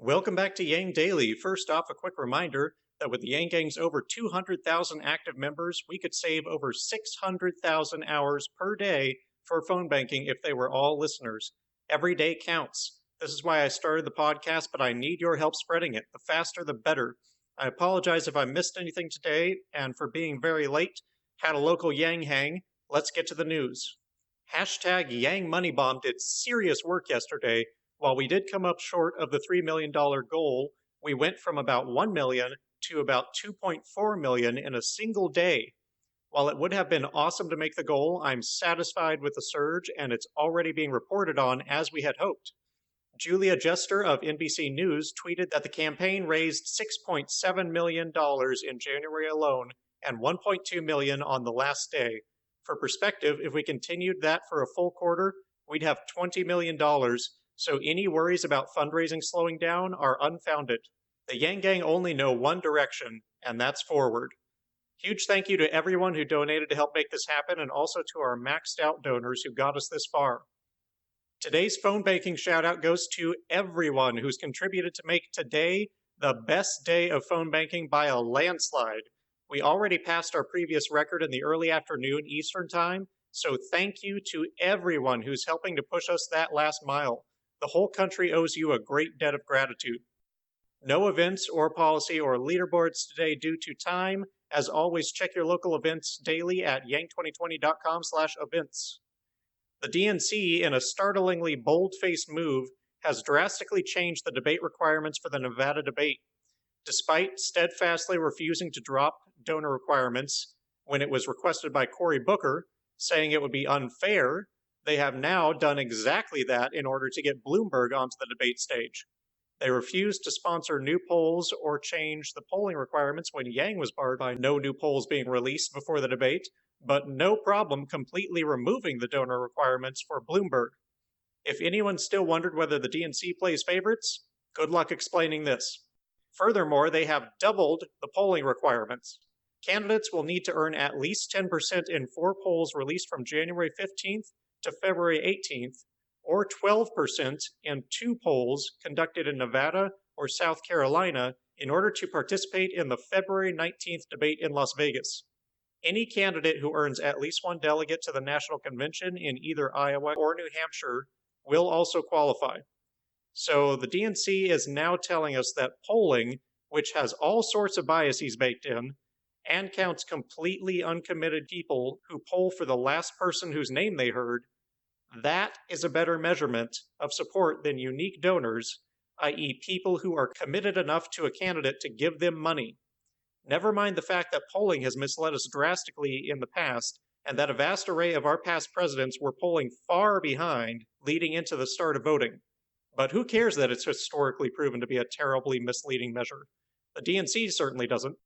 Welcome back to Yang Daily. First off, a quick reminder that with the Yang Gang's over 200,000 active members, we could save over 600,000 hours per day for phone banking if they were all listeners. Every day counts. This is why I started the podcast, but I need your help spreading it. The faster, the better. I apologize if I missed anything today and for being very late. Had a local Yang hang. Let's get to the news. Hashtag YangMoneyBomb did serious work yesterday. While we did come up short of the $3 million goal, we went from about 1 million to about 2.4 million in a single day. While it would have been awesome to make the goal, I'm satisfied with the surge, and it's already being reported on as we had hoped. Julia Jester of NBC News tweeted that the campaign raised $6.7 million in January alone and 1.2 million on the last day. For perspective, if we continued that for a full quarter, we'd have $20 million. So any worries about fundraising slowing down are unfounded. The Yang Gang only know one direction, and that's forward. Huge thank you to everyone who donated to help make this happen, and also to our maxed out donors who got us this far. Today's phone banking shout out goes to everyone who's contributed to make today the best day of phone banking by a landslide. We already passed our previous record in the early afternoon Eastern Time, so thank you to everyone who's helping to push us that last mile. The whole country owes you a great debt of gratitude. No events or policy or leaderboards today due to time. As always, check your local events daily at yang2020.com/events. The DNC, in a startlingly bold-faced move, has drastically changed the debate requirements for the Nevada debate. Despite steadfastly refusing to drop donor requirements when it was requested by Cory Booker, saying it would be unfair, they have now done exactly that in order to get Bloomberg onto the debate stage. They refused to sponsor new polls or change the polling requirements when Yang was barred by no new polls being released before the debate, but no problem completely removing the donor requirements for Bloomberg. If anyone still wondered whether the DNC plays favorites, good luck explaining this. Furthermore, they have doubled the polling requirements. Candidates will need to earn at least 10% in 4 polls released from January 15th to February 18th, or 12% in 2 polls conducted in Nevada or South Carolina in order to participate in the February 19th debate in Las Vegas. Any candidate who earns at least 1 delegate to the national convention in either Iowa or New Hampshire will also qualify. So the DNC is now telling us that polling, which has all sorts of biases baked in, and counts completely uncommitted people who poll for the last person whose name they heard, that is a better measurement of support than unique donors, i.e. people who are committed enough to a candidate to give them money. Never mind the fact that polling has misled us drastically in the past, and that a vast array of our past presidents were polling far behind leading into the start of voting. But who cares that it's historically proven to be a terribly misleading measure? The DNC certainly doesn't.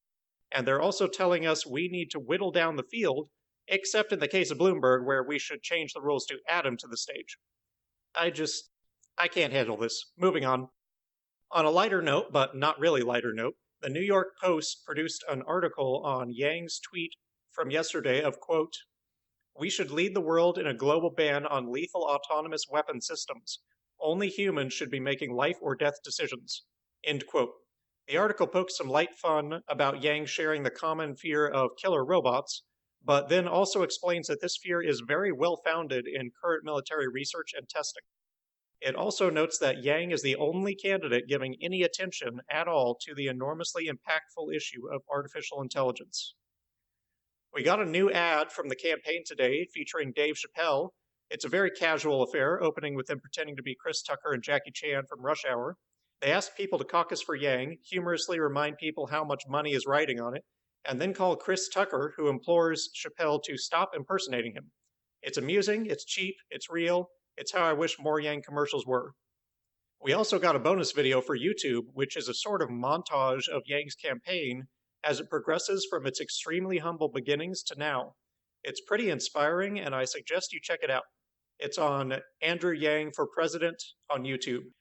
And they're also telling us we need to whittle down the field, except in the case of Bloomberg, where we should change the rules to add him to the stage. I can't handle this. Moving on. On a lighter note, but not really lighter note, the New York Post produced an article on Yang's tweet from yesterday of, quote, "We should lead the world in a global ban on lethal autonomous weapon systems. Only humans should be making life or death decisions." End quote. The article pokes some light fun about Yang sharing the common fear of killer robots, but then also explains that this fear is very well founded in current military research and testing. It also notes that Yang is the only candidate giving any attention at all to the enormously impactful issue of artificial intelligence. We got a new ad from the campaign today featuring Dave Chappelle. It's a very casual affair, opening with them pretending to be Chris Tucker and Jackie Chan from Rush Hour. They ask people to caucus for Yang, humorously remind people how much money is riding on it, and then call Chris Tucker, who implores Chappelle to stop impersonating him. It's amusing, it's cheap, it's real, it's how I wish more Yang commercials were. We also got a bonus video for YouTube, which is a sort of montage of Yang's campaign as it progresses from its extremely humble beginnings to now. It's pretty inspiring, and I suggest you check it out. It's on Andrew Yang for President on YouTube.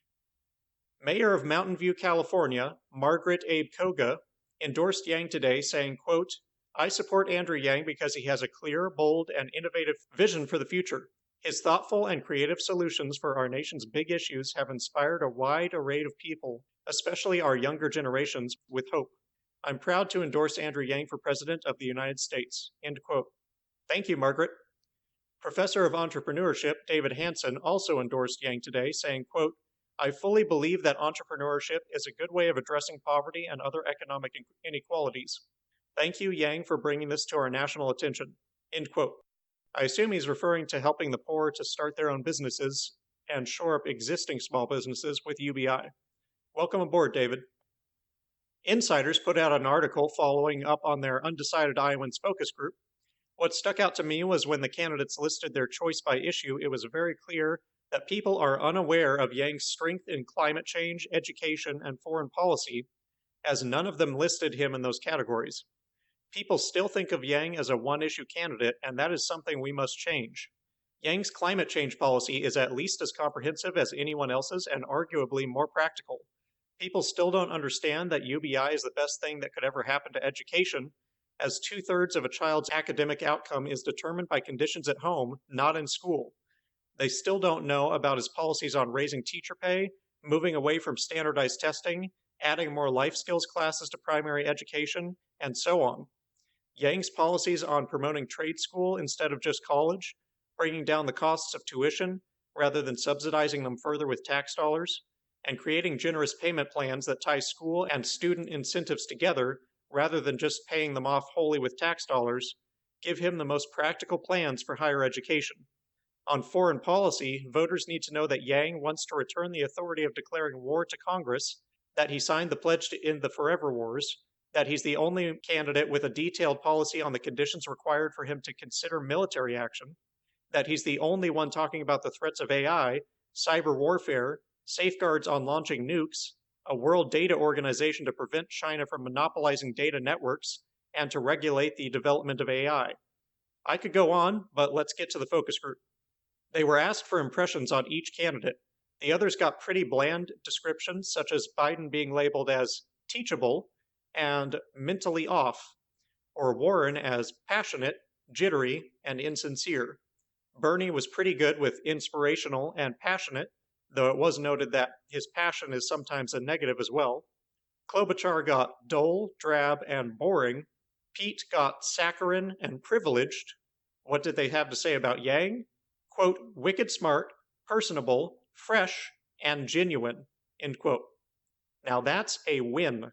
Mayor of Mountain View, California, Margaret Abe Koga, endorsed Yang today, saying, quote, "I support Andrew Yang because he has a clear, bold, and innovative vision for the future. His thoughtful and creative solutions for our nation's big issues have inspired a wide array of people, especially our younger generations, with hope. I'm proud to endorse Andrew Yang for President of the United States." End quote. Thank you, Margaret. Professor of Entrepreneurship David Hansen also endorsed Yang today, saying, quote, "I fully believe that entrepreneurship is a good way of addressing poverty and other economic inequalities. Thank you, Yang, for bringing this to our national attention." End quote. I assume he's referring to helping the poor to start their own businesses and shore up existing small businesses with UBI. Welcome aboard, David. Insiders put out an article following up on their undecided Iowans focus group. What stuck out to me was when the candidates listed their choice by issue, it was very clear that people are unaware of Yang's strength in climate change, education, and foreign policy, as none of them listed him in those categories. People still think of Yang as a one-issue candidate, and that is something we must change. Yang's climate change policy is at least as comprehensive as anyone else's and arguably more practical. People still don't understand that UBI is the best thing that could ever happen to education, as 2/3 of a child's academic outcome is determined by conditions at home, not in school. They still don't know about his policies on raising teacher pay, moving away from standardized testing, adding more life skills classes to primary education, and so on. Yang's policies on promoting trade school instead of just college, bringing down the costs of tuition rather than subsidizing them further with tax dollars, and creating generous payment plans that tie school and student incentives together rather than just paying them off wholly with tax dollars, give him the most practical plans for higher education. On foreign policy, voters need to know that Yang wants to return the authority of declaring war to Congress, that he signed the pledge to end the forever wars, that he's the only candidate with a detailed policy on the conditions required for him to consider military action, that he's the only one talking about the threats of AI, cyber warfare, safeguards on launching nukes, a world data organization to prevent China from monopolizing data networks, and to regulate the development of AI. I could go on, but let's get to the focus group. They were asked for impressions on each candidate. The others got pretty bland descriptions, such as Biden being labeled as teachable and mentally off, or Warren as passionate, jittery, and insincere. Bernie was pretty good with inspirational and passionate, though it was noted that his passion is sometimes a negative as well. Klobuchar got dull, drab, and boring. Pete got saccharine and privileged. What did they have to say about Yang? Quote, "wicked smart, personable, fresh, and genuine," end quote. Now that's a win.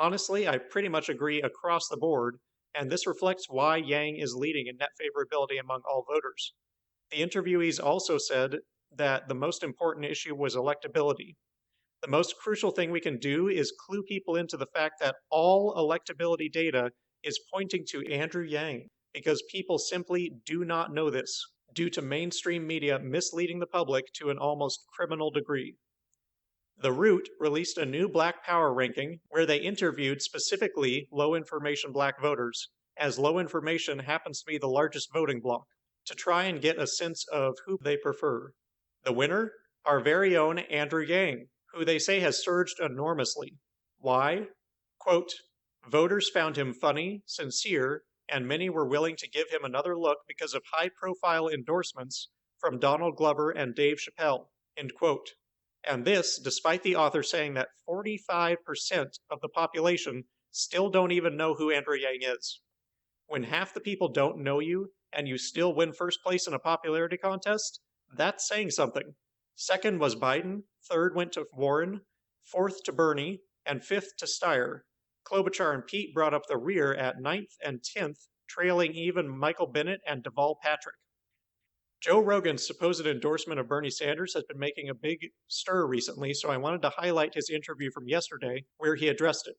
Honestly, I pretty much agree across the board, and this reflects why Yang is leading in net favorability among all voters. The interviewees also said that the most important issue was electability. The most crucial thing we can do is clue people into the fact that all electability data is pointing to Andrew Yang, because people simply do not know this, due to mainstream media misleading the public to an almost criminal degree. The Root released a new Black Power ranking where they interviewed specifically low-information Black voters, as low information happens to be the largest voting bloc, to try and get a sense of who they prefer. The winner? Our very own Andrew Yang, who they say has surged enormously. Why? Quote, "Voters found him funny, sincere, and many were willing to give him another look because of high-profile endorsements from Donald Glover and Dave Chappelle," end quote. And this, despite the author saying that 45% of the population still don't even know who Andrew Yang is. When half the people don't know you, and you still win first place in a popularity contest, that's saying something. Second was Biden, third went to Warren, fourth to Bernie, and fifth to Steyer. Klobuchar and Pete brought up the rear at 9th and 10th, trailing even Michael Bennet and Deval Patrick. Joe Rogan's supposed endorsement of Bernie Sanders has been making a big stir recently, so I wanted to highlight his interview from yesterday, where he addressed it.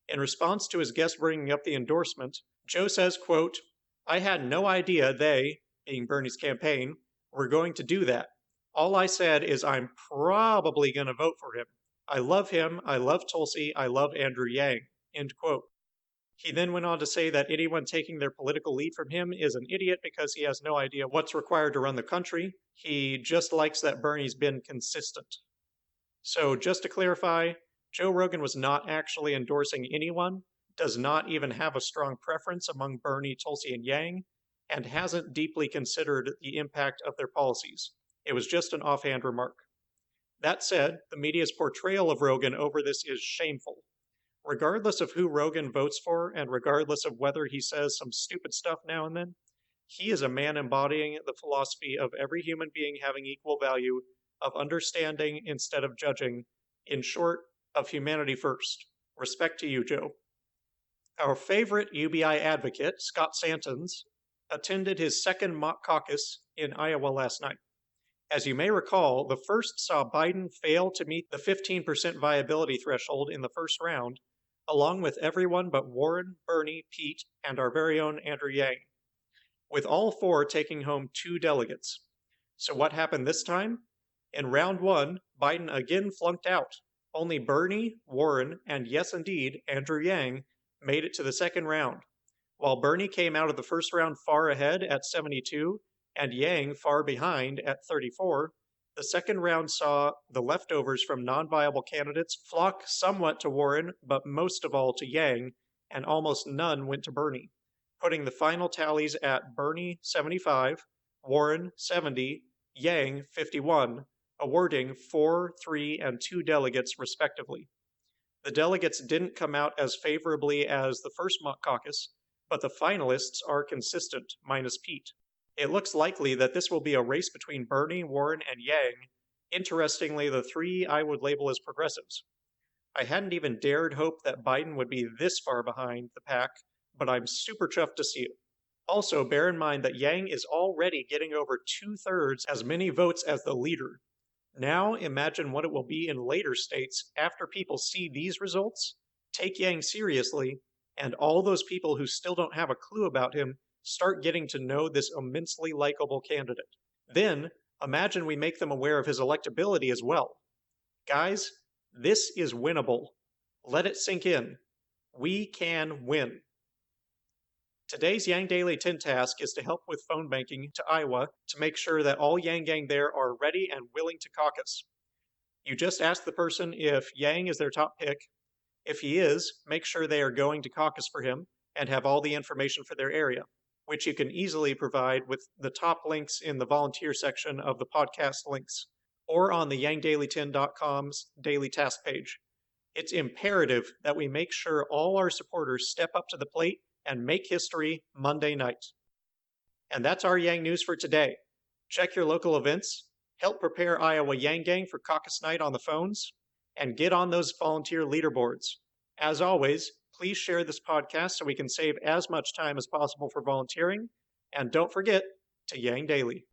In response to his guest bringing up the endorsement, Joe says, quote, "I had no idea they," being Bernie's campaign, "were going to do that. All I said is I'm probably going to vote for him. I love him, I love Tulsi, I love Andrew Yang," end quote. He then went on to say that anyone taking their political lead from him is an idiot because he has no idea what's required to run the country. He just likes that Bernie's been consistent. So just to clarify, Joe Rogan was not actually endorsing anyone, does not even have a strong preference among Bernie, Tulsi, and Yang. and hasn't deeply considered the impact of their policies. It was just an offhand remark. That said, the media's portrayal of Rogan over this is shameful. Regardless of who Rogan votes for, and regardless of whether he says some stupid stuff now and then, he is a man embodying the philosophy of every human being having equal value, of understanding instead of judging, in short, of humanity first. Respect to you, Joe. Our favorite UBI advocate, Scott Santens, attended his second mock caucus in Iowa last night. As you may recall, the first saw Biden fail to meet the 15% viability threshold in the first round, along with everyone but Warren, Bernie, Pete, and our very own Andrew Yang, with all four taking home 2 delegates. So what happened this time? In round 1, Biden again flunked out. Only Bernie, Warren, and yes indeed, Andrew Yang made it to the second round. While Bernie came out of the first round far ahead at 72, and Yang far behind at 34, the second round saw the leftovers from non-viable candidates flock somewhat to Warren, but most of all to Yang, and almost none went to Bernie, putting the final tallies at Bernie 75, Warren 70, Yang 51, awarding 4, 3, and 2 delegates respectively. The delegates didn't come out as favorably as the first mock caucus, but the finalists are consistent, minus Pete. It looks likely that this will be a race between Bernie, Warren, and Yang, interestingly the 3 I would label as progressives. I hadn't even dared hope that Biden would be this far behind the pack, but I'm super chuffed to see it. Also, bear in mind that Yang is already getting over 2/3 as many votes as the leader. Now imagine what it will be in later states after people see these results, take Yang seriously, and all those people who still don't have a clue about him start getting to know this immensely likable candidate. Then, imagine we make them aware of his electability as well. Guys, this is winnable. Let it sink in. We can win. Today's Yang Daily 10 task is to help with phone banking to Iowa to make sure that all Yang Gang there are ready and willing to caucus. You just ask the person if Yang is their top pick. If he is, make sure they are going to caucus for him and have all the information for their area, which you can easily provide with the top links in the volunteer section of the podcast links, or on the YangDaily10.com's daily task page. It's imperative that we make sure all our supporters step up to the plate and make history Monday night. And that's our Yang News for today. Check your local events, help prepare Iowa Yang Gang for caucus night on the phones, and get on those volunteer leaderboards. As always, please share this podcast so we can save as much time as possible for volunteering, and don't forget to Yang Daily.